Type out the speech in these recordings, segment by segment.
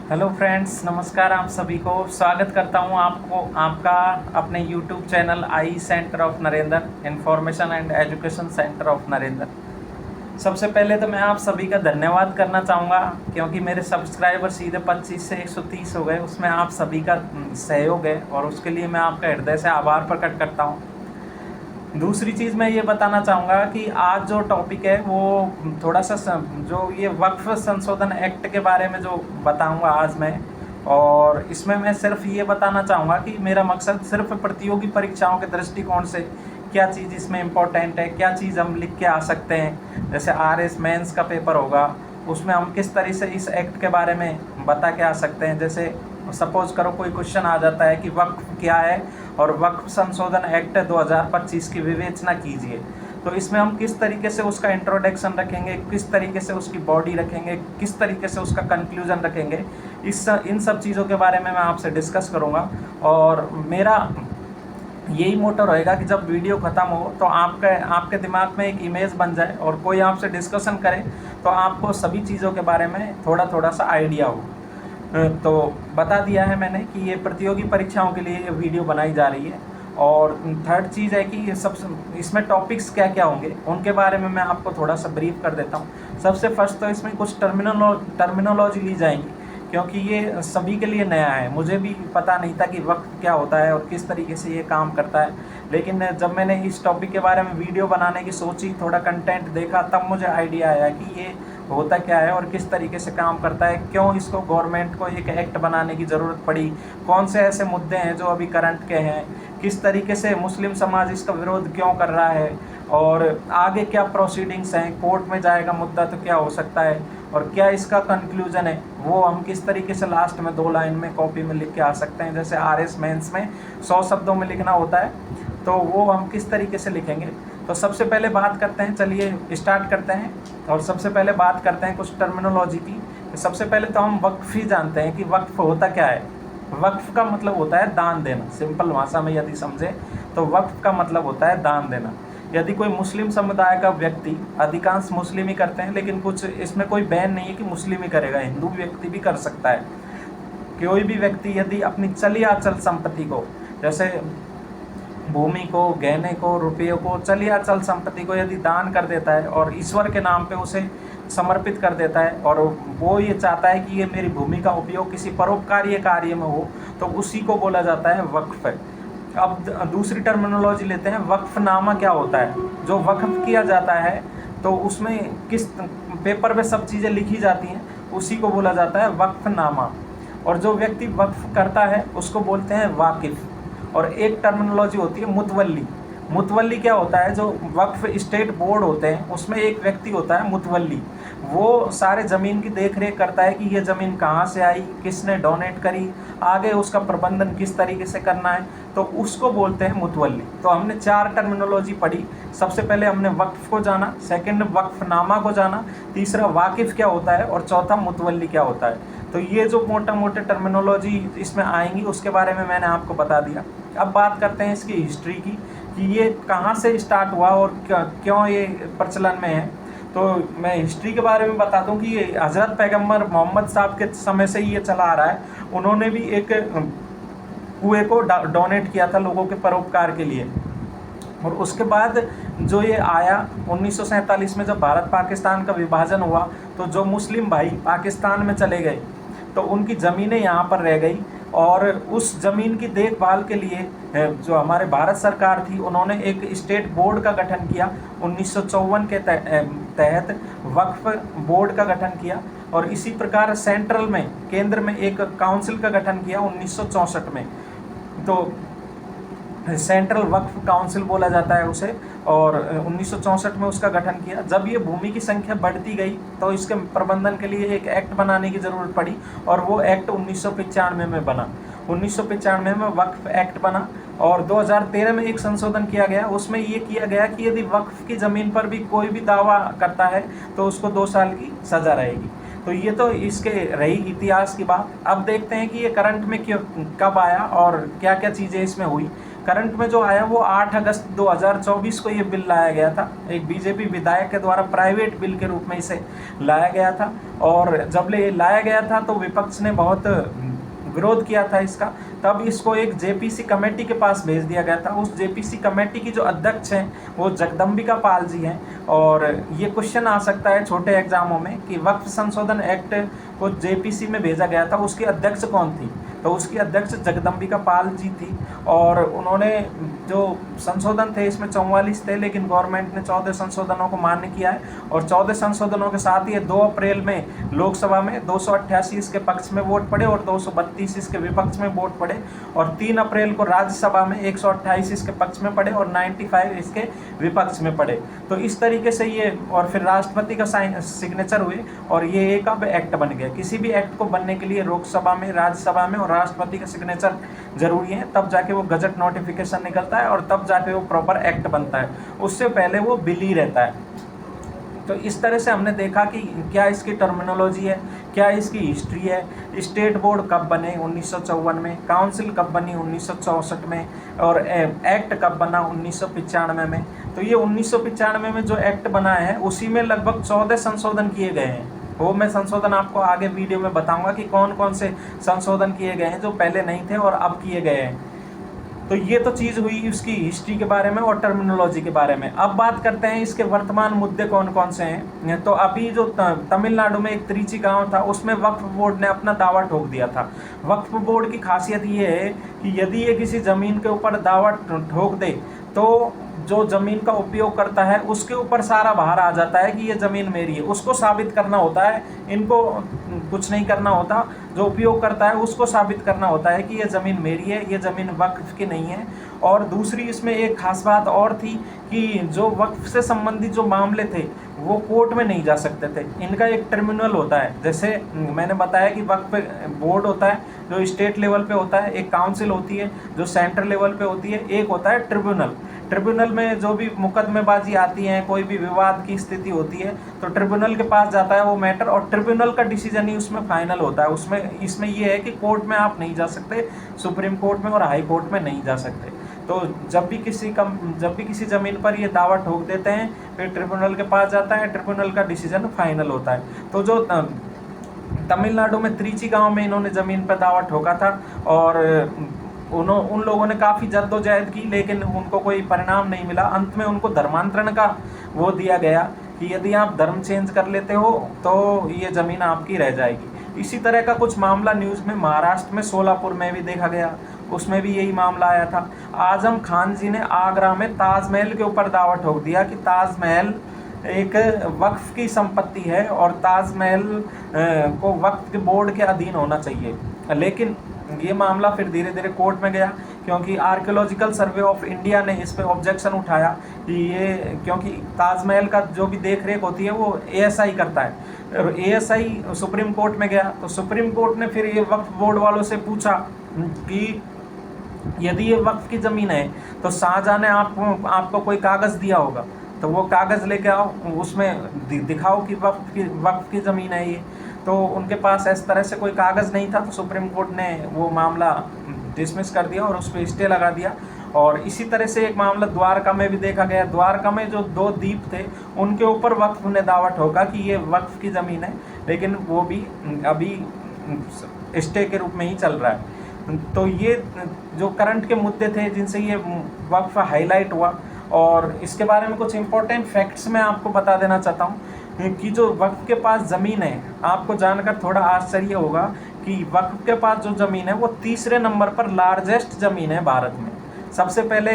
Hello friends, नमस्कार। आप सभी को स्वागत करता हूं आपका अपने YouTube channel I centre of Narendra, information and education centre of Narendra. सबसे पहले तो मैं आप सभी का धन्यवाद करना चाहूँगा, क्योंकि मेरे सब्सक्राइबर सीधे 25 से 130 हो गए। उसमें आप सभी का सहयोग है और उसके लिए मैं आपका हृदय से आभार प्रकट करता हूँ। दूसरी चीज़ मैं ये बताना चाहूँगा कि आज जो टॉपिक है वो थोड़ा सा जो ये वक्फ संशोधन एक्ट के बारे में जो बताऊँगा आज मैं, और इसमें मैं सिर्फ ये बताना चाहूँगा कि मेरा मकसद सिर्फ प्रतियोगी परीक्षाओं के दृष्टिकोण से क्या चीज़ इसमें इम्पोर्टेंट है, क्या चीज़ हम लिख के आ सकते हैं। जैसे RS मेंस का पेपर होगा, उसमें हम किस तरह से इस एक्ट के बारे में बता के आ सकते हैं। जैसे सपोज करो कोई क्वेश्चन आ जाता है कि वक्फ क्या है और वक्फ संशोधन एक्ट 2025 की विवेचना कीजिए, तो इसमें हम किस तरीके से उसका इंट्रोडक्शन रखेंगे, किस तरीके से उसकी बॉडी रखेंगे, किस तरीके से उसका कंक्लूजन रखेंगे, इन सब चीज़ों के बारे में मैं आपसे डिस्कस करूँगा। और मेरा यही मोटो रहेगा कि जब वीडियो ख़त्म हो तो आपके दिमाग में एक इमेज बन जाए और कोई आपसे डिस्कशन करे तो आपको सभी चीज़ों के बारे में थोड़ा थोड़ा सा आइडिया हो। तो बता दिया है मैंने कि ये प्रतियोगी परीक्षाओं के लिए ये वीडियो बनाई जा रही है। और थर्ड चीज़ है कि ये सब इसमें टॉपिक्स क्या क्या होंगे उनके बारे में मैं आपको थोड़ा सा ब्रीफ कर देता हूँ। सबसे फर्स्ट तो इसमें कुछ टर्मिनोलॉजी ली जाएंगी, क्योंकि ये सभी के लिए नया है। मुझे भी पता नहीं था कि वक्त क्या होता है और किस तरीके से ये काम करता है, लेकिन जब मैंने इस टॉपिक के बारे में वीडियो बनाने की सोची, थोड़ा कंटेंट देखा, तब मुझे आइडिया आया कि ये होता क्या है और किस तरीके से काम करता है, क्यों इसको गवर्नमेंट को एक एक्ट बनाने की ज़रूरत पड़ी, कौन से ऐसे मुद्दे हैं जो अभी करंट के हैं, किस तरीके से मुस्लिम समाज इसका विरोध क्यों कर रहा है, और आगे क्या प्रोसीडिंग्स हैं, कोर्ट में जाएगा मुद्दा तो क्या हो सकता है, और क्या इसका कंक्लूजन है वो हम किस तरीके से लास्ट में 2 लाइन में कॉपी में लिख के आ सकते हैं। जैसे RS मेंस में 100 शब्दों में लिखना होता है, तो वो हम किस तरीके से लिखेंगे। तो सबसे पहले बात करते हैं, चलिए स्टार्ट करते हैं। और सबसे पहले बात करते हैं कुछ टर्मिनोलॉजी की। सबसे पहले तो हम वक्फ ही जानते हैं कि वक्फ होता क्या है। वक्फ का मतलब होता है दान देना। सिंपल भाषा में यदि समझे तो वक्फ का मतलब होता है दान देना। यदि कोई मुस्लिम समुदाय का व्यक्ति, अधिकांश मुस्लिम ही करते हैं, लेकिन कुछ इसमें कोई बैन नहीं है कि मुस्लिम ही करेगा, हिंदू व्यक्ति भी कर सकता है। कोई भी व्यक्ति यदि अपनी चलिए अचल संपत्ति को, जैसे भूमि को, गहने को, रुपये को, चलिए अचल संपत्ति को यदि दान कर देता है और ईश्वर के नाम पे उसे समर्पित कर देता है, और वो ये चाहता है कि ये मेरी भूमि का उपयोग किसी परोपकारीय कार्य में हो, तो उसी को बोला जाता है वक्फ। अब दूसरी टर्मिनोलॉजी लेते हैं, वक्फनामा क्या होता है। जो वक्फ किया जाता है तो उसमें किस पेपर पे सब चीज़ें लिखी जाती हैं, उसी को बोला जाता है वक्फनामा। और जो व्यक्ति वक्फ करता है उसको बोलते हैं वाकिफ। और एक टर्मिनोलॉजी होती है मुतवल्ली। मुतवल्ली क्या होता है, जो वक्फ स्टेट बोर्ड होते हैं उसमें एक व्यक्ति होता है मुतवल्ली। वो सारे ज़मीन की देख रेख करता है कि ये ज़मीन कहाँ से आई, किसने डोनेट करी, आगे उसका प्रबंधन किस तरीके से करना है, तो उसको बोलते हैं मुतवल्ली। तो हमने 4 टर्मिनोलॉजी पढ़ी। सबसे पहले हमने वक्फ को जाना, सेकंड वक्फनामा को जाना, तीसरा वाकिफ़ क्या होता है, और चौथा मुतवल्ली क्या होता है। तो ये जो मोटे टर्मिनोलॉजी इसमें आएंगी उसके बारे में मैंने आपको बता दिया। अब बात करते हैं इसकी हिस्ट्री की, कि ये कहाँ से स्टार्ट हुआ और क्यों ये प्रचलन में है। तो मैं हिस्ट्री के बारे में बता दूं कि ये हज़रत पैगम्बर मोहम्मद साहब के समय से ही ये चला आ रहा है। उन्होंने भी एक कुएं को डोनेट किया था लोगों के परोपकार के लिए। और उसके बाद जो ये आया 1947 में, जब भारत पाकिस्तान का विभाजन हुआ, तो जो मुस्लिम भाई पाकिस्तान में चले गए तो उनकी ज़मीनें यहाँ पर रह गई, और उस ज़मीन की देखभाल के लिए जो हमारे भारत सरकार थी उन्होंने एक स्टेट बोर्ड का गठन किया। 1954 के तहत वक्फ बोर्ड का गठन किया, और इसी प्रकार सेंट्रल में, केंद्र में एक काउंसिल का गठन किया 1964 में। तो सेंट्रल वक्फ काउंसिल बोला जाता है उसे, और 1964 में उसका गठन किया। जब ये भूमि की संख्या बढ़ती गई तो इसके प्रबंधन के लिए एक एक्ट बनाने की ज़रूरत पड़ी, और वो एक्ट 1995 में बना। 1995 में वक्फ एक्ट बना, और 2013 में एक संशोधन किया गया। उसमें ये किया गया कि यदि वक्फ की ज़मीन पर भी कोई भी दावा करता है तो उसको 2 साल की सज़ा रहेगी। तो ये तो इसके रही इतिहास की बात। अब देखते हैं कि ये करंट में क्यों, कब आया और क्या क्या चीज़ें इसमें हुई। करंट में जो आया वो 8 अगस्त 2024 को ये बिल लाया गया था। एक बीजेपी विधायक के द्वारा प्राइवेट बिल के रूप में इसे लाया गया था, और जब लाया गया था तो विपक्ष ने बहुत विरोध किया था इसका। तब इसको एक जेपीसी कमेटी के पास भेज दिया गया था। उस जेपीसी कमेटी की जो अध्यक्ष हैं वो जगदम्बिका पाल जी हैं। और ये क्वेश्चन आ सकता है छोटे एग्जामों में कि वक्फ संशोधन एक्ट को जेपीसी में भेजा गया था, उसकी अध्यक्ष कौन थी? तो उसकी अध्यक्ष जगदम्बिका पाल जी थी। और उन्होंने जो संशोधन थे इसमें 44 थे, लेकिन गवर्नमेंट ने 14 संशोधनों को मान्य किया है। और 14 संशोधनों के साथ ही 2 अप्रैल में लोकसभा में 288 इसके पक्ष में वोट पड़े और 232 इसके विपक्ष में वोट पड़े। और 3 अप्रैल को राज्यसभा में 128 इसके पक्ष में पड़े और 95 इसके विपक्ष में पड़े। तो इस तरीके से ये, और फिर राष्ट्रपति का सिग्नेचर हुए और ये एक अब एक्ट बन गया। किसी भी एक्ट को बनने के लिए लोकसभा में, राज्यसभा में और राष्ट्रपति का सिग्नेचर जरूरी है, तब जाके वो गजट नोटिफिकेशन निकलता है और तब जाके वो प्रॉपर एक्ट बनता है। उससे पहले वो बिल ही रहता है। तो इस तरह से हमने देखा कि क्या इसकी टर्मिनोलॉजी है, क्या इसकी हिस्ट्री है। स्टेट बोर्ड कब बने? 1954 में। काउंसिल कब बनी? 1964 में। और एक्ट कब बना? 1995 में। तो ये 1995 में जो एक्ट बना है उसी में लगभग 14 संशोधन किए गए हैं। वो मैं संशोधन आपको आगे वीडियो में बताऊंगा कि कौन कौन से संशोधन किए गए हैं जो पहले नहीं थे और अब किए गए हैं। तो ये तो चीज़ हुई उसकी हिस्ट्री के बारे में और टर्मिनोलॉजी के बारे में। अब बात करते हैं इसके वर्तमान मुद्दे कौन कौन से हैं। तो अभी जो तमिलनाडु में एक त्रिची गांव था उसमें वक्फ बोर्ड ने अपना दावा ठोक दिया था। वक्फ बोर्ड की खासियत ये है कि यदि ये किसी ज़मीन के ऊपर दावा ठोक दे तो जो ज़मीन का उपयोग करता है उसके ऊपर सारा भार आ जाता है कि ये ज़मीन मेरी है। उसको साबित करना होता है, इनको कुछ नहीं करना होता। जो उपयोग करता है उसको साबित करना होता है कि ये ज़मीन मेरी है, ये ज़मीन वक्फ की नहीं है। और दूसरी इसमें एक खास बात और थी कि जो वक्फ से संबंधित जो मामले थे वो कोर्ट में नहीं जा सकते थे। इनका एक ट्रिब्यूनल होता है, जैसे मैंने बताया कि वक्फ बोर्ड होता है जो स्टेट लेवल पे होता है, एक काउंसिल होती है जो सेंट्रल लेवल पे होती है, एक होता है ट्रिब्यूनल। ट्रिब्यूनल में जो भी मुकदमेबाजी आती है, कोई भी विवाद की स्थिति होती है तो ट्रिब्यूनल के पास जाता है वो मैटर, और ट्रिब्यूनल का डिसीजन ही उसमें फाइनल होता है। उसमें इसमें ये है कि कोर्ट में आप नहीं जा सकते, सुप्रीम कोर्ट में और हाई कोर्ट में नहीं जा सकते। तो जब भी किसी ज़मीन पर ये दावा ठोक देते हैं फिर ट्रिब्यूनल के पास जाता है, ट्रिब्यूनल का डिसीजन फाइनल होता है। तो जो तमिलनाडु में त्रिची गांव में इन्होंने ज़मीन पर दावा ठोका था और उन लोगों ने काफ़ी जद्दोजहद की लेकिन उनको कोई परिणाम नहीं मिला। अंत में उनको धर्मांतरण का वो दिया गया कि यदि आप धर्म चेंज कर लेते हो तो ये ज़मीन आपकी रह जाएगी। इसी तरह का कुछ मामला न्यूज़ में महाराष्ट्र में सोलापुर में भी देखा गया, उसमें भी यही मामला आया था। आजम खान जी ने आगरा में ताजमहल के ऊपर दावा ठोक दिया कि ताजमहल एक वक्फ की संपत्ति है और ताजमहल को वक्फ के बोर्ड के अधीन होना चाहिए। लेकिन ये मामला फिर धीरे धीरे कोर्ट में गया क्योंकि आर्कियोलॉजिकल सर्वे ऑफ इंडिया ने इस पे ऑब्जेक्शन उठाया कि ये, क्योंकि ताजमहल का जो भी देख रेख होती है वो एएसआई करता है और एएसआई सुप्रीम कोर्ट में गया। तो सुप्रीम कोर्ट ने फिर ये वक्फ बोर्ड वालों से पूछा कि यदि ये वक्फ की ज़मीन है तो शाहजहां ने आपको कोई कागज़ दिया होगा, तो वो कागज़ लेके आओ, उसमें दिखाओ कि वक्फ की ज़मीन है ये। तो उनके पास इस तरह से कोई कागज़ नहीं था, तो सुप्रीम कोर्ट ने वो मामला डिसमिस कर दिया और उस पर स्टे लगा दिया। और इसी तरह से एक मामला द्वारका में भी देखा गया। द्वारका में जो 2 द्वीप थे उनके ऊपर वक्फ ने दावा ठोका कि ये वक्फ की ज़मीन है, लेकिन वो भी अभी स्टे के रूप में ही चल रहा है। तो ये जो करंट के मुद्दे थे जिनसे ये वक्फ हाईलाइट हुआ, और इसके बारे में कुछ इम्पोर्टेंट फैक्ट्स मैं आपको बता देना चाहता हूँ कि जो वक्फ के पास ज़मीन है, आपको जानकर थोड़ा आश्चर्य होगा कि वक्फ के पास जो ज़मीन है वो 3रे नंबर पर लार्जेस्ट ज़मीन है भारत में। सबसे पहले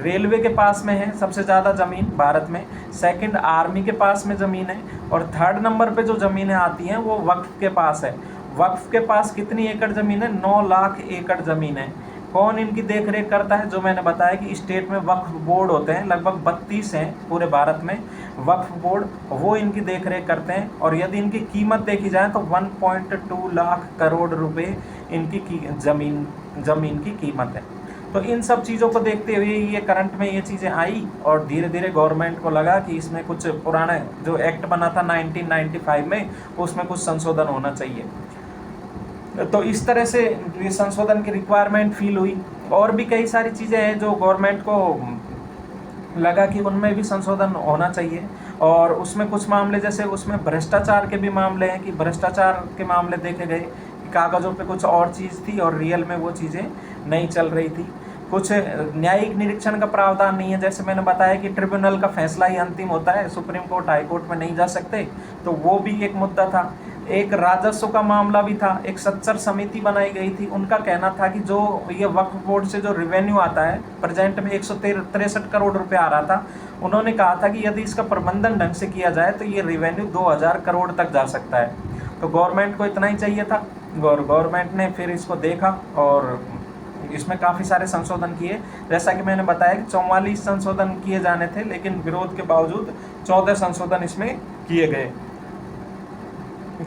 रेलवे के पास में है सबसे ज़्यादा ज़मीन भारत में, सेकंड आर्मी के पास में ज़मीन है, और 3rd नंबर पे जो ज़मीनें आती हैं वो वक्फ के पास है। वक्फ के पास कितनी एकड़ ज़मीन है? 9 लाख एकड़ ज़मीन है। कौन इनकी देख रेख करता है? जो मैंने बताया कि स्टेट में वक्फ बोर्ड होते हैं, लगभग 32 हैं पूरे भारत में वक्फ बोर्ड, वो इनकी देख रेख करते हैं। और यदि इनकी कीमत देखी जाए तो 1.2 लाख करोड़ रुपए इनकी ज़मीन की कीमत है। तो इन सब चीज़ों को देखते हुए ये करंट में ये चीज़ें आई और धीरे धीरे गवर्नमेंट को लगा कि इसमें कुछ पुराना जो एक्ट बना था 1995 में उसमें कुछ संशोधन होना चाहिए। तो इस तरह से ये संशोधन की रिक्वायरमेंट फील हुई और भी कई सारी चीज़ें हैं जो गवर्नमेंट को लगा कि उनमें भी संशोधन होना चाहिए। और उसमें कुछ मामले, जैसे उसमें भ्रष्टाचार के भी मामले हैं कि भ्रष्टाचार के मामले देखे गए कि कागज़ों पे कुछ और चीज़ थी और रियल में वो चीज़ें नहीं चल रही थी। कुछ न्यायिक निरीक्षण का प्रावधान नहीं है, जैसे मैंने बताया कि ट्रिब्यूनल का फैसला ही अंतिम होता है, सुप्रीम कोर्ट हाई कोर्ट में नहीं जा सकते, तो वो भी एक मुद्दा था। एक राजस्व का मामला भी था, एक सच्चर समिति बनाई गई थी, उनका कहना था कि जो ये वक्फ बोर्ड से जो रिवेन्यू आता है, प्रेजेंट में 163 करोड़ रुपए आ रहा था, उन्होंने कहा था कि यदि इसका प्रबंधन ढंग से किया जाए तो ये रिवेन्यू 2000 करोड़ तक जा सकता है। तो गवर्नमेंट को इतना ही चाहिए था, गवर्नमेंट ने फिर इसको देखा और इसमें काफ़ी सारे संशोधन किए। जैसा कि मैंने बताया कि 44 संशोधन किए जाने थे, लेकिन विरोध के बावजूद 14 संशोधन इसमें किए गए।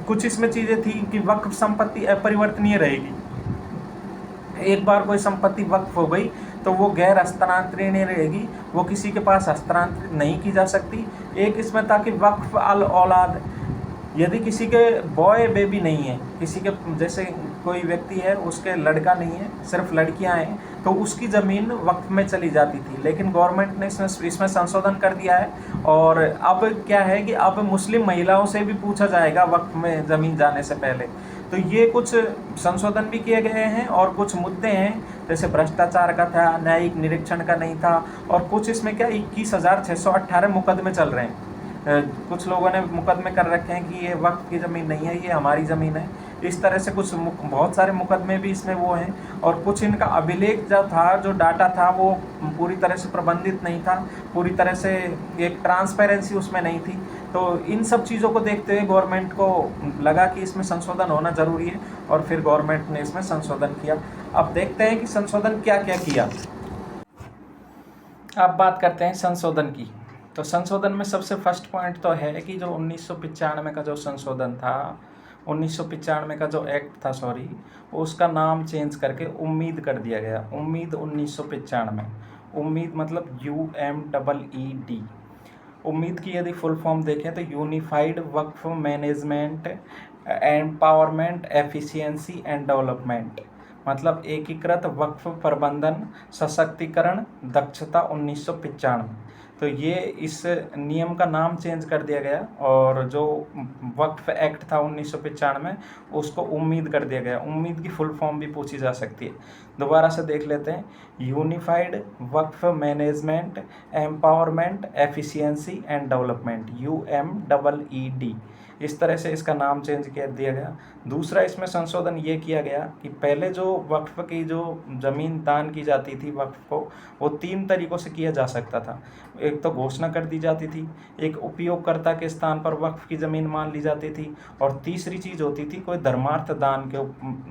कुछ इसमें चीज़ें थी कि वक्फ संपत्ति अपरिवर्तनीय रहेगी, एक बार कोई संपत्ति वक्फ हो गई तो वो गैर हस्तांतरणीय रहेगी, वो किसी के पास हस्तांतरित नहीं की जा सकती। एक इसमें था कि वक्फ अल औलाद, यदि किसी के बॉय बेबी नहीं है, किसी के जैसे कोई व्यक्ति है उसके लड़का नहीं है, सिर्फ लड़कियां हैं, तो उसकी ज़मीन वक्फ में चली जाती थी। लेकिन गवर्नमेंट ने इसमें संशोधन कर दिया है और अब क्या है कि अब मुस्लिम महिलाओं से भी पूछा जाएगा वक्फ में ज़मीन जाने से पहले। तो ये कुछ संशोधन भी किए गए हैं और कुछ मुद्दे हैं, जैसे भ्रष्टाचार का था, न्यायिक निरीक्षण का नहीं था, और कुछ इसमें क्या 21,618 मुकदमे चल रहे हैं। कुछ लोगों ने मुकदमे कर रखे हैं कि ये वक्त की ज़मीन नहीं है, ये हमारी ज़मीन है। इस तरह से कुछ बहुत सारे मुकदमे भी इसमें वो हैं, और कुछ इनका अभिलेख जो था, जो डाटा था, वो पूरी तरह से प्रबंधित नहीं था, पूरी तरह से एक ट्रांसपेरेंसी उसमें नहीं थी। तो इन सब चीज़ों को देखते हुए गवर्नमेंट को लगा कि इसमें संशोधन होना ज़रूरी है, और फिर गवर्नमेंट ने इसमें संशोधन किया। अब देखते हैं कि संशोधन क्या क्या किया। अब बात करते हैं संशोधन की। तो संशोधन में सबसे फर्स्ट पॉइंट तो है कि जो 1995 का जो संशोधन था, 1995 का जो एक्ट था, सॉरी, उसका नाम चेंज करके उम्मीद कर दिया गया। उम्मीद 1995, उम्मीद मतलब UMEED। उम्मीद की यदि फुल फॉर्म देखें तो unified Waqf management empowerment efficiency and development, मतलब एकीकृत वक्फ प्रबंधन सशक्तिकरण दक्षता 1995। तो ये इस नियम का नाम चेंज कर दिया गया, और जो वक्फ एक्ट था 1995 उसको उम्मीद कर दिया गया। उम्मीद की फुल फॉर्म भी पूछी जा सकती है, दोबारा से देख लेते हैं। Unified Waqf management empowerment efficiency and development, UMEED, इस तरह से इसका नाम चेंज कर दिया गया। दूसरा इसमें संशोधन ये किया गया कि पहले जो वक्फ की जो ज़मीन दान की जाती थी वक्फ को, वो 3 तरीक़ों से किया जा सकता था। एक तो घोषणा कर दी जाती थी, एक उपयोगकर्ता के स्थान पर वक्फ की ज़मीन मान ली जाती थी, और तीसरी चीज़ होती थी कोई धर्मार्थ दान के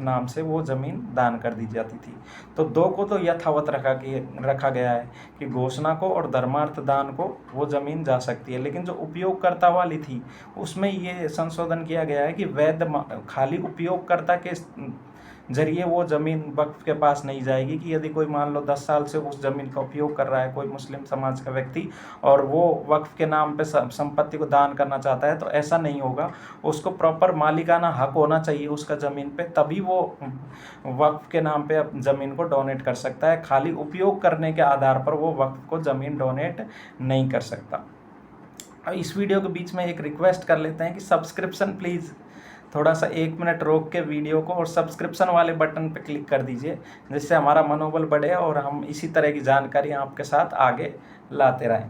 नाम से वो ज़मीन दान कर दी जाती थी। तो 2 को तो यथावत रखा गया है कि घोषणा को और धर्मार्थ दान को वो ज़मीन जा सकती है, लेकिन जो उपयोगकर्ता वाली थी उसमें ये संशोधन किया गया है कि वैध खाली उपयोगकर्ता के जरिए वो ज़मीन वक्फ के पास नहीं जाएगी। कि यदि कोई मान लो 10 साल से उस ज़मीन का उपयोग कर रहा है कोई मुस्लिम समाज का व्यक्ति, और वो वक्फ के नाम पे संपत्ति को दान करना चाहता है, तो ऐसा नहीं होगा। उसको प्रॉपर मालिकाना हक होना चाहिए उसका ज़मीन पे, तभी वो वक्फ के नाम पे ज़मीन को डोनेट कर सकता है। खाली उपयोग करने के आधार पर वो वक्फ को ज़मीन डोनेट नहीं कर सकता। अब इस वीडियो के बीच में एक रिक्वेस्ट कर लेते हैं कि सब्सक्रिप्शन प्लीज़ थोड़ा सा 1 मिनट रोक के वीडियो को और सब्सक्रिप्शन वाले बटन पर क्लिक कर दीजिए, जिससे हमारा मनोबल बढ़े और हम इसी तरह की जानकारी आपके साथ आगे लाते रहें।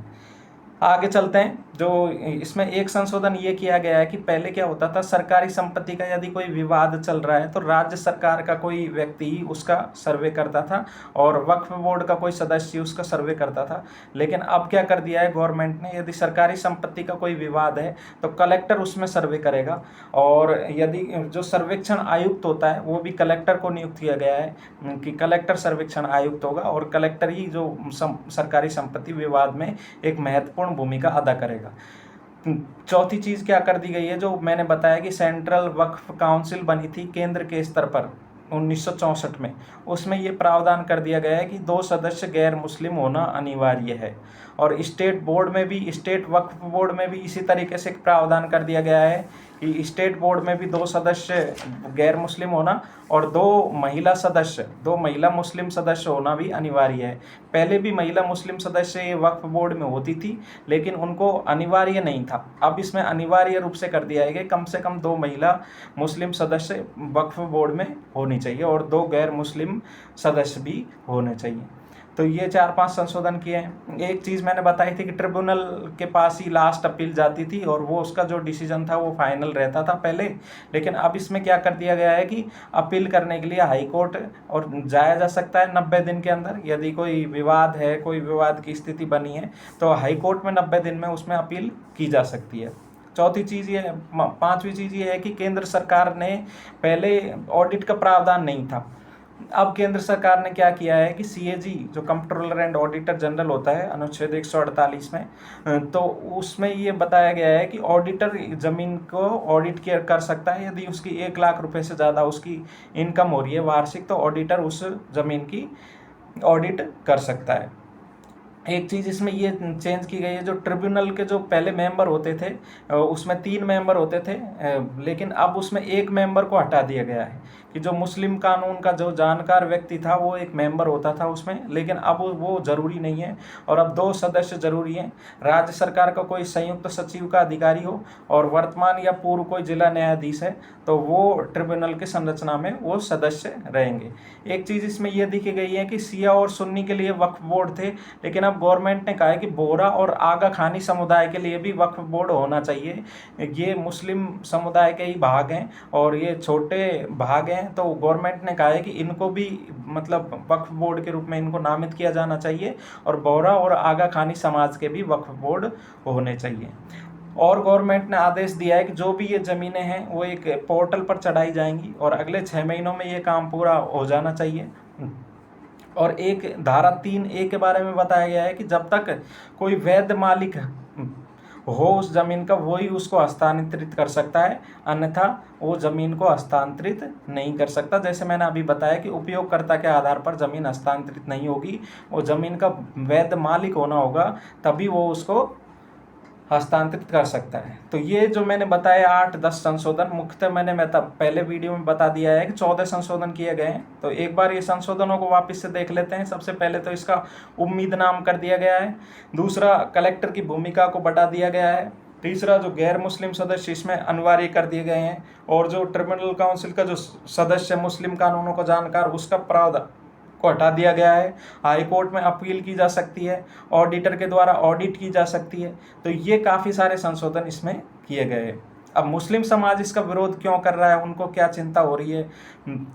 आगे चलते हैं। जो इसमें एक संशोधन ये किया गया है कि पहले क्या होता था, सरकारी संपत्ति का यदि कोई विवाद चल रहा है तो राज्य सरकार का कोई व्यक्ति ही उसका सर्वे करता था और वक्फ बोर्ड का कोई सदस्य उसका सर्वे करता था। लेकिन अब क्या कर दिया है गवर्नमेंट ने, यदि सरकारी संपत्ति का कोई विवाद है तो कलेक्टर उसमें सर्वे करेगा, और यदि जो सर्वेक्षण आयुक्त होता है वो भी कलेक्टर को नियुक्त किया गया है कि कलेक्टर सर्वेक्षण आयुक्त होगा, और कलेक्टर ही जो सरकारी संपत्ति विवाद में एक महत्वपूर्ण भूमिका अदा करेगा। चौथी चीज क्या कर दी गई है, जो मैंने बताया कि सेंट्रल वक्फ काउंसिल बनी थी केंद्र के स्तर पर 1964 में, उसमें ये प्रावधान कर दिया गया है कि 2 सदस्य गैर मुस्लिम होना अनिवार्य है। और स्टेट बोर्ड में भी, स्टेट वक्फ बोर्ड में भी इसी तरीके से प्रावधान कर दिया गया है कि स्टेट बोर्ड में भी 2 सदस्य गैर मुस्लिम होना और 2 महिला मुस्लिम सदस्य होना भी अनिवार्य है। पहले भी महिला मुस्लिम सदस्य ये वक्फ बोर्ड में होती थी, लेकिन उनको अनिवार्य नहीं था। अब इसमें अनिवार्य रूप से कर दिया है कि कम से कम 2 महिला मुस्लिम सदस्य वक्फ बोर्ड में होनी चाहिए और 2 गैर मुस्लिम सदस्य भी होने चाहिए। तो ये 4-5 संशोधन किए हैं। एक चीज़ मैंने बताई थी कि ट्रिब्यूनल के पास ही लास्ट अपील जाती थी और वो उसका जो डिसीजन था वो फाइनल रहता था पहले, लेकिन अब इसमें क्या कर दिया गया है कि अपील करने के लिए हाई कोर्ट और जाया जा सकता है 90 दिन के अंदर। यदि कोई विवाद है, कोई विवाद की स्थिति बनी है, तो हाई कोर्ट में 90 दिन में उसमें अपील की जा सकती है। चौथी चीज़ ये, 5वीं चीज़ ये है कि केंद्र सरकार ने पहले ऑडिट का प्रावधान नहीं था। अब केंद्र सरकार ने क्या किया है कि सीएजी जो कंप्ट्रोलर एंड ऑडिटर जनरल होता है अनुच्छेद 148 में, तो उसमें ये बताया गया है कि ऑडिटर ज़मीन को ऑडिट कर सकता है यदि उसकी 1 लाख रुपए से ज़्यादा उसकी इनकम हो रही है वार्षिक, तो ऑडिटर उस ज़मीन की ऑडिट कर सकता है। एक चीज़ इसमें ये चेंज की गई है, जो ट्रिब्यूनल के जो पहले मेंबर होते थे उसमें 3 मेंबर होते थे, लेकिन अब उसमें 1 मेंबर को हटा दिया गया है कि जो मुस्लिम कानून का जो जानकार व्यक्ति था वो 1 मेंबर होता था उसमें, लेकिन अब वो ज़रूरी नहीं है और अब 2 सदस्य ज़रूरी हैं। राज्य सरकार का कोई संयुक्त सचिव का अधिकारी हो और वर्तमान या पूर्व कोई जिला न्यायाधीश है, तो वो ट्रिब्यूनल की संरचना में वो सदस्य रहेंगे। एक चीज़ इसमें यह देखी गई है कि शिया और सुन्नी के लिए वक्फ बोर्ड थे, लेकिन अब गवर्नमेंट ने कहा है कि बोहरा और आगा खानी समुदाय के लिए भी वक्फ बोर्ड होना चाहिए। ये मुस्लिम समुदाय के ही भाग हैं और ये छोटे भाग हैं, तो गवर्नमेंट ने कहा है कि इनको भी मतलब वक्फ बोर्ड के रूप में इनको नामित किया जाना चाहिए और बोहरा और आगा खानी समाज के भी वक्फ बोर्ड होने चाहिए। और गवर्नमेंट ने आदेश दिया है कि जो भी ये ज़मीनें हैं वो एक पोर्टल पर चढ़ाई जाएंगी और अगले 6 महीनों में ये काम पूरा हो जाना चाहिए। और एक धारा 3A के बारे में बताया गया है कि जब तक कोई वैध मालिक हो उस ज़मीन का, वही उसको हस्तांतरित कर सकता है, अन्यथा वो ज़मीन को हस्तांतरित नहीं कर सकता। जैसे मैंने अभी बताया कि उपयोगकर्ता के आधार पर ज़मीन हस्तांतरित नहीं होगी, वो ज़मीन का वैध मालिक होना होगा, तभी वो उसको हस्तांतरित कर सकता है। तो ये जो मैंने बताया 8-10 संशोधन, मुख्यतः मैंने पहले वीडियो में बता दिया है कि 14 संशोधन किए गए हैं। तो एक बार ये संशोधनों को वापस से देख लेते हैं। सबसे पहले तो इसका उम्मीद नाम कर दिया गया है। दूसरा, कलेक्टर की भूमिका को बढ़ा दिया गया है। तीसरा, जो गैर मुस्लिम सदस्य इसमें अनिवार्य कर दिए गए हैं और जो ट्रिब्यूनल काउंसिल का जो सदस्य मुस्लिम कानूनों को जानकार, उसका प्रावधान को हटा दिया गया है। हाई कोर्ट में अपील की जा सकती है, ऑडिटर के द्वारा ऑडिट की जा सकती है। तो ये काफ़ी सारे संशोधन इसमें किए गए हैं। अब मुस्लिम समाज इसका विरोध क्यों कर रहा है, उनको क्या चिंता हो रही है,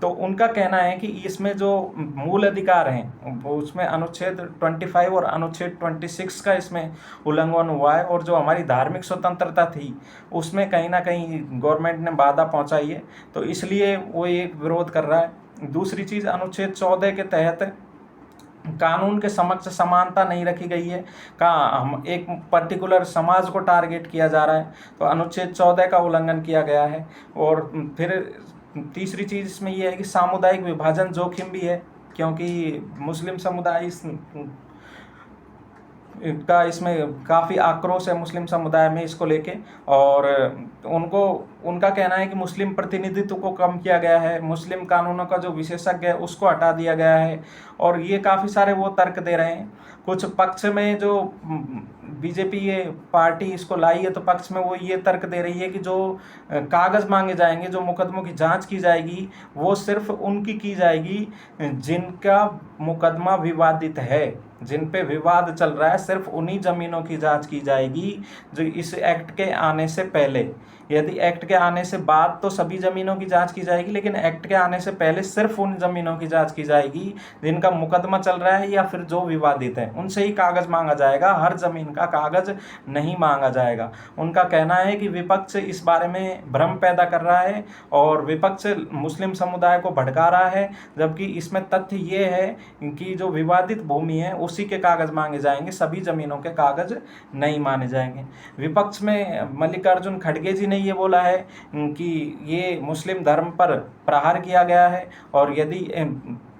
तो उनका कहना है कि इसमें जो मूल अधिकार हैं वो उसमें अनुच्छेद 25 और अनुच्छेद 26 का इसमें उल्लंघन हुआ है और जो हमारी धार्मिक स्वतंत्रता थी उसमें कहीं ना कहीं गवर्नमेंट ने बाधा पहुंचाई है, तो इसलिए वो ये विरोध कर रहा है। दूसरी चीज़, अनुच्छेद 14 के तहत कानून के समक्ष समानता नहीं रखी गई है, का हम एक पर्टिकुलर समाज को टारगेट किया जा रहा है, तो अनुच्छेद 14 का उल्लंघन किया गया है। और फिर तीसरी चीज़ इसमें यह है कि सामुदायिक विभाजन जोखिम भी है, क्योंकि मुस्लिम समुदाय का इसमें काफ़ी आक्रोश है मुस्लिम समुदाय में इसको लेके, और उनका कहना है कि मुस्लिम प्रतिनिधित्व को कम किया गया है, मुस्लिम कानूनों का जो विशेषज्ञ है उसको हटा दिया गया है, और ये काफ़ी सारे वो तर्क दे रहे हैं। कुछ पक्ष में जो बीजेपी ये पार्टी इसको लाई है, तो पक्ष में वो ये तर्क दे रही है कि जो कागज़ मांगे जाएंगे, जो मुकदमों की जांच की जाएगी, वो सिर्फ उनकी की जाएगी जिनका मुकदमा विवादित है, जिन पे विवाद चल रहा है, सिर्फ उन्हीं ज़मीनों की जांच की जाएगी जो इस एक्ट के आने से पहले। यदि एक्ट के आने से बाद तो सभी ज़मीनों की जांच की जाएगी, लेकिन एक्ट के आने से पहले सिर्फ उन ज़मीनों की जांच की जाएगी जिनका मुकदमा चल रहा है या फिर जो विवादित है, उनसे ही कागज़ मांगा जाएगा, हर ज़मीन का कागज़ नहीं मांगा जाएगा। उनका कहना है कि विपक्ष इस बारे में भ्रम पैदा कर रहा है और विपक्ष मुस्लिम समुदाय को भड़का रहा है, जबकि इसमें तथ्य ये है कि जो विवादित भूमि है उसी के कागज़ मांगे जाएंगे, सभी ज़मीनों के कागज़ नहीं माने जाएंगे। विपक्ष में मल्लिकार्जुन खड़गे जी ने ये बोला है कि ये मुस्लिम धर्म पर प्रहार किया गया है और यदि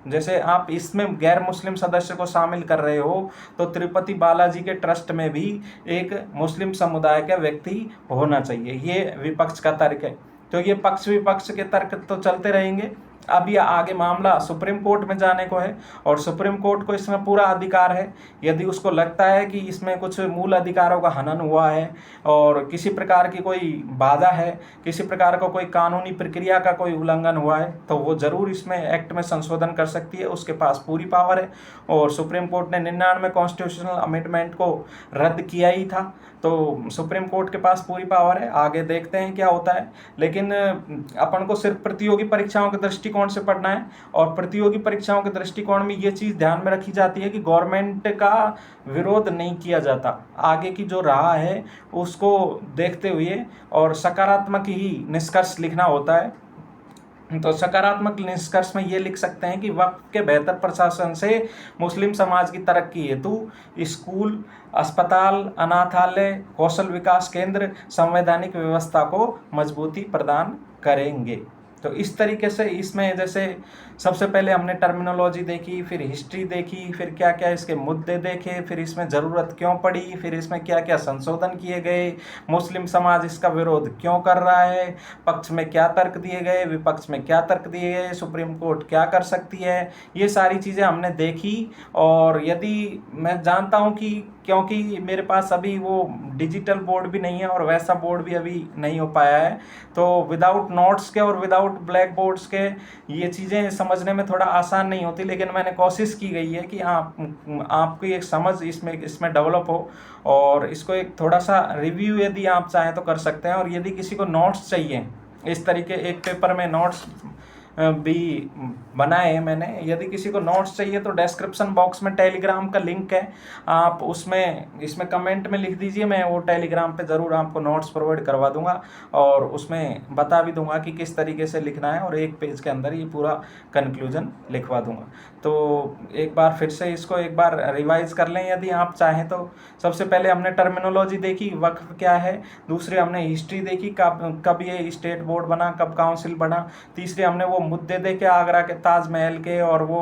जैसे आप इसमें गैर मुस्लिम सदस्य को शामिल कर रहे हो, तो तिरुपति बालाजी के ट्रस्ट में भी एक मुस्लिम समुदाय का व्यक्ति होना चाहिए। ये विपक्ष का तर्क है। तो ये पक्ष विपक्ष के तर्क तो चलते रहेंगे। अब ये आगे मामला सुप्रीम कोर्ट में जाने को है और सुप्रीम कोर्ट को इसमें पूरा अधिकार है। यदि उसको लगता है कि इसमें कुछ मूल अधिकारों का हनन हुआ है और किसी प्रकार की कोई बाधा है, किसी प्रकार का कोई कानूनी प्रक्रिया का कोई उल्लंघन हुआ है, तो वो ज़रूर इसमें एक्ट में संशोधन कर सकती है। उसके पास पूरी पावर है और सुप्रीम कोर्ट ने 99 कॉन्स्टिट्यूशनल अमेंडमेंट को रद्द किया ही था, तो सुप्रीम कोर्ट के पास पूरी पावर है। आगे देखते हैं क्या होता है। लेकिन अपन को सिर्फ प्रतियोगी परीक्षाओं के दृष्टिकोण से पढ़ना है और प्रतियोगी परीक्षाओं के दृष्टिकोण में ये चीज़ ध्यान में रखी जाती है कि गवर्नमेंट का विरोध नहीं किया जाता। आगे की जो राह है उसको देखते हुए और सकारात्मक ही निष्कर्ष लिखना होता है। तो सकारात्मक निष्कर्ष में ये लिख सकते हैं कि वक्त के बेहतर प्रशासन से मुस्लिम समाज की तरक्की हेतु स्कूल, अस्पताल, अनाथालय, कौशल विकास केंद्र संवैधानिक व्यवस्था को मजबूती प्रदान करेंगे। तो इस तरीके से इसमें जैसे सबसे पहले हमने टर्मिनोलॉजी देखी, फिर हिस्ट्री देखी, फिर क्या क्या इसके मुद्दे देखे, फिर इसमें ज़रूरत क्यों पड़ी, फिर इसमें क्या क्या संशोधन किए गए, मुस्लिम समाज इसका विरोध क्यों कर रहा है, पक्ष में क्या तर्क दिए गए, विपक्ष में क्या तर्क दिए गए, सुप्रीम कोर्ट क्या कर सकती है, ये सारी चीज़ें हमने देखी। और यदि मैं जानता हूँ कि क्योंकि मेरे पास अभी वो डिजिटल बोर्ड भी नहीं है और वैसा बोर्ड भी अभी नहीं हो पाया है, तो विदाउट नोट्स के और विदाउट ब्लैक बोर्ड्स के ये चीज़ें समझने में थोड़ा आसान नहीं होती। लेकिन मैंने कोशिश की गई है कि आपकी एक समझ इसमें डेवलप हो और इसको एक थोड़ा सा रिव्यू यदि आप चाहें तो कर सकते हैं। और यदि किसी को नोट्स चाहिए, इस तरीके एक पेपर में नोट्स भी बनाए मैंने, यदि किसी को नोट्स चाहिए तो डिस्क्रिप्शन बॉक्स में टेलीग्राम का लिंक है, आप इसमें कमेंट में लिख दीजिए, मैं वो टेलीग्राम पे ज़रूर आपको नोट्स प्रोवाइड करवा दूंगा और उसमें बता भी दूंगा कि किस तरीके से लिखना है और एक पेज के अंदर ये पूरा कंक्लूजन लिखवा दूंगा। तो एक बार फिर से इसको एक बार रिवाइज कर लें यदि आप चाहें तो। सबसे पहले हमने टर्मिनोलॉजी देखी, वक्फ क्या है। दूसरे हमने हिस्ट्री देखी, कब ये स्टेट बोर्ड बना, कब काउंसिल बना। तीसरे हमने वो मुद्दे देखे आगरा के ताजमहल के और वो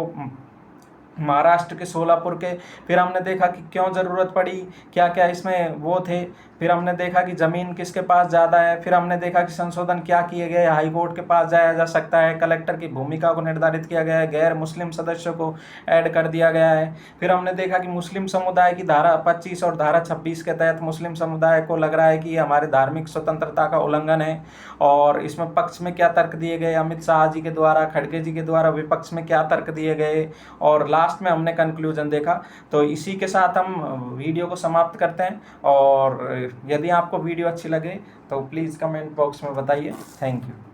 महाराष्ट्र के सोलापुर के। फिर हमने देखा कि क्यों ज़रूरत पड़ी, क्या क्या इसमें वो थे। फिर हमने देखा कि ज़मीन किसके पास ज़्यादा है। फिर हमने देखा कि संशोधन क्या किए गए, हाई कोर्ट के पास जाया जा सकता है, कलेक्टर की भूमिका को निर्धारित किया गया है, गैर मुस्लिम सदस्यों को ऐड कर दिया गया है। फिर हमने देखा कि मुस्लिम समुदाय की धारा 25 और धारा 26 के तहत मुस्लिम समुदाय को लग रहा है कि हमारे धार्मिक स्वतंत्रता का उल्लंघन है और इसमें पक्ष में क्या तर्क दिए गए अमित शाह जी के द्वारा, खड़गे जी के द्वारा, विपक्ष में क्या तर्क दिए गए और लास्ट में हमने कंक्लूजन देखा। तो इसी के साथ हम वीडियो को समाप्त करते हैं और यदि आपको वीडियो अच्छी लगे तो प्लीज़ कमेंट बॉक्स में बताइए। Thank you.